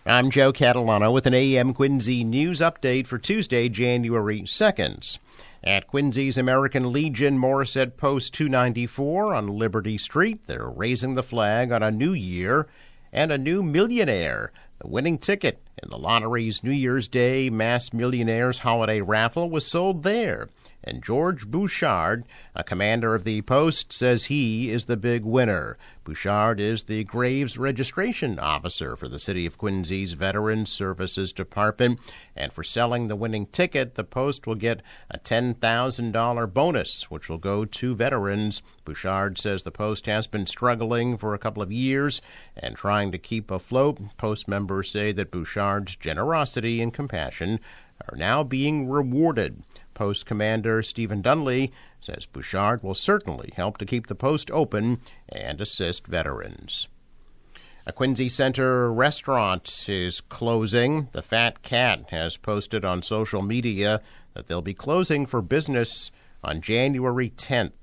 I'm Joe Catalano with an AM Quincy news update for Tuesday, January 2nd. At Quincy's American Legion Morissette Post 294 on Liberty Street, they're raising the flag on a new year and a new millionaire. The winning ticket in the lottery's New Year's Day Mass Millionaires Holiday Raffle was sold there. And George Bouchard, a commander of the post, says he is the big winner. Bouchard is the Graves Registration Officer for the City of Quincy's Veterans Services Department. And for selling the winning ticket, the post will get a $10,000 bonus, which will go to veterans. Bouchard says the post has been struggling for a couple of years and trying to keep afloat. Post members say that Bouchard's generosity and compassion are now being rewarded. Post Commander Stephen Dunley says Bouchard will certainly help to keep the post open and assist veterans. A Quincy Center restaurant is closing. The Fat Cat has posted on social media that they'll be closing for business on January 10th.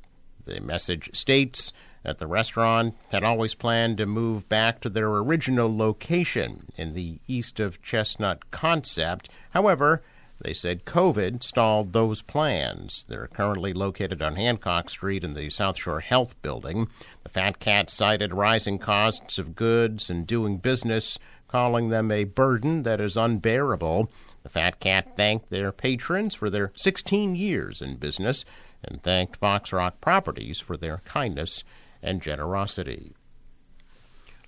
The message states that the restaurant had always planned to move back to their original location in the east of Chestnut concept. However, they said COVID stalled those plans. They're currently located on Hancock Street in the South Shore Health Building. The Fat Cat cited rising costs of goods and doing business, calling them a burden that is unbearable. The Fat Cat thanked their patrons for their 16 years in business and thanked Fox Rock Properties for their kindness and generosity.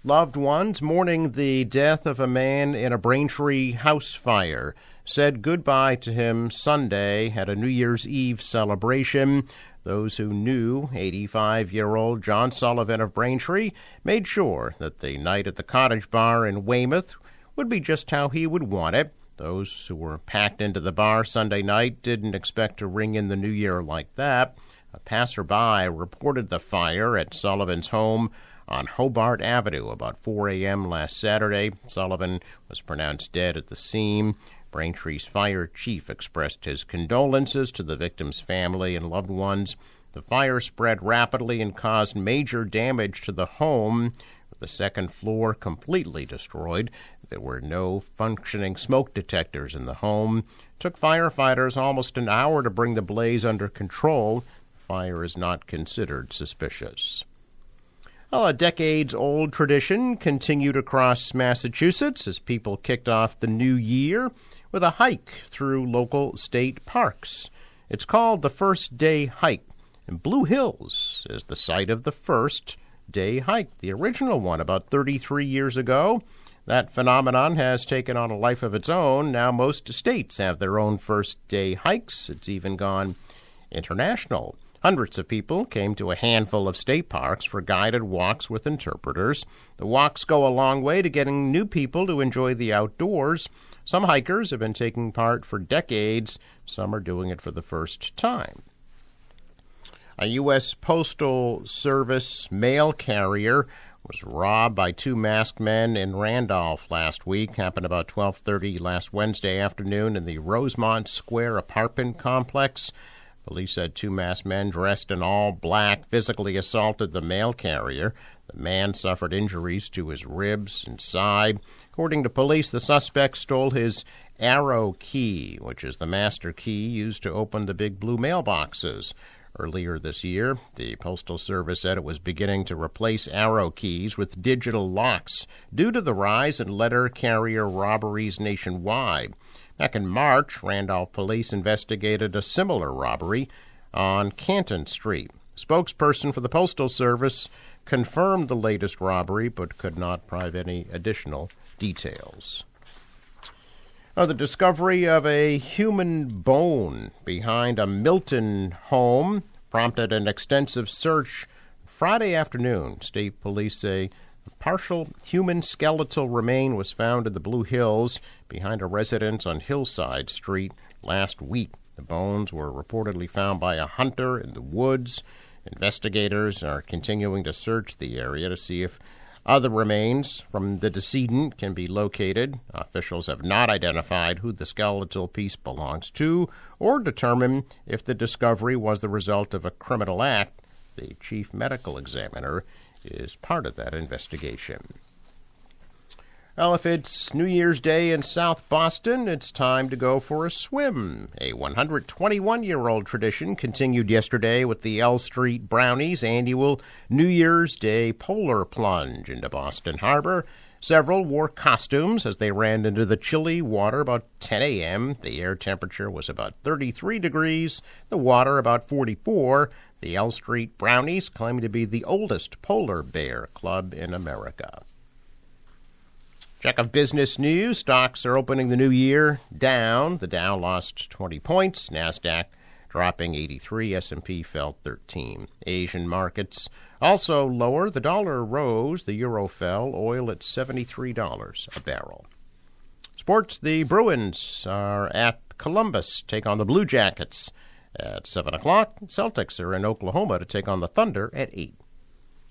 Loved ones mourning the death of a man in a Braintree house fire said goodbye to him Sunday at a New Year's Eve celebration. Those who knew 85-year-old John Sullivan of Braintree made sure that the night at the Cottage Bar in Weymouth would be just how he would want it. Those who were packed into the bar Sunday night didn't expect to ring in the new year like that. A passerby reported the fire at Sullivan's home on Hobart Avenue about 4 a.m. last Saturday. Sullivan was pronounced dead at the scene. Braintree's fire chief expressed his condolences to the victim's family and loved ones. The fire spread rapidly and caused major damage to the home, with the second floor completely destroyed. There were no functioning smoke detectors in the home. It took firefighters almost an hour to bring the blaze under control. The fire is not considered suspicious. Well, a decades-old tradition continued across Massachusetts as people kicked off the new year with a hike through local state parks. It's called the First Day Hike, and Blue Hills is the site of the First Day Hike, the original one about 33 years ago. That phenomenon has taken on a life of its own. Now most states have their own First Day Hikes. It's even gone international. Hundreds of people came to a handful of state parks for guided walks with interpreters. The walks go a long way to getting new people to enjoy the outdoors. Some hikers have been taking part for decades. Some are doing it for the first time. A U.S. Postal Service mail carrier was robbed by two masked men in Randolph last week. Happened about 12:30 last Wednesday afternoon in the Rosemont Square apartment complex. Police said two masked men dressed in all black physically assaulted the mail carrier. The man suffered injuries to his ribs and side. According to police, the suspect stole his Arrow key, which is the master key used to open the big blue mailboxes. Earlier this year, the Postal Service said it was beginning to replace Arrow keys with digital locks due to the rise in letter carrier robberies nationwide. Back in March, Randolph police investigated a similar robbery on Canton Street. Spokesperson for the Postal Service confirmed the latest robbery but could not provide any additional details. The discovery of a human bone behind a Milton home prompted an extensive search. Friday afternoon, state police say a partial human skeletal remain was found in the Blue Hills behind a residence on Hillside Street last week. The bones were reportedly found by a hunter in the woods. Investigators are continuing to search the area to see if other remains from the decedent can be located. Officials have not identified who the skeletal piece belongs to or determined if the discovery was the result of a criminal act. The chief medical examiner is part of that investigation. Well, if it's New Year's Day in South Boston, it's time to go for a swim. A 121-year-old tradition continued yesterday with the L Street Brownies' annual New Year's Day polar plunge into Boston Harbor. Several wore costumes as they ran into the chilly water about 10 a.m. The air temperature was about 33 degrees, the water about 44. The L Street Brownies claim to be the oldest polar bear club in America. Check of business news. Stocks are opening the new year down. The Dow lost 20 points. NASDAQ dropping 83. S&P fell 13. Asian markets also lower. The dollar rose. The euro fell. Oil at $73 a barrel. Sports. The Bruins are at Columbus, take on the Blue Jackets at 7 o'clock. Celtics are in Oklahoma to take on the Thunder at 8.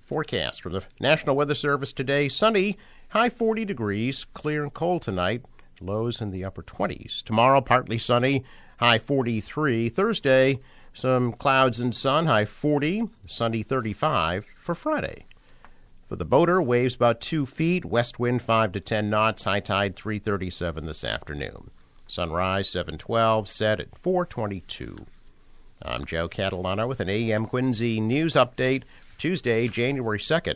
Forecast from the National Weather Service today. Sunny, high 40 degrees, clear and cold tonight, lows in the upper 20s. Tomorrow, partly sunny, high 43. Thursday, some clouds and sun, high 40, sunny 35 for Friday. For the boater, waves about 2 feet, west wind 5 to 10 knots, high tide 3:37 this afternoon. Sunrise 7:12, set at 4:22. I'm Joe Catalano with an AM Quincy news update. Tuesday, January 2nd.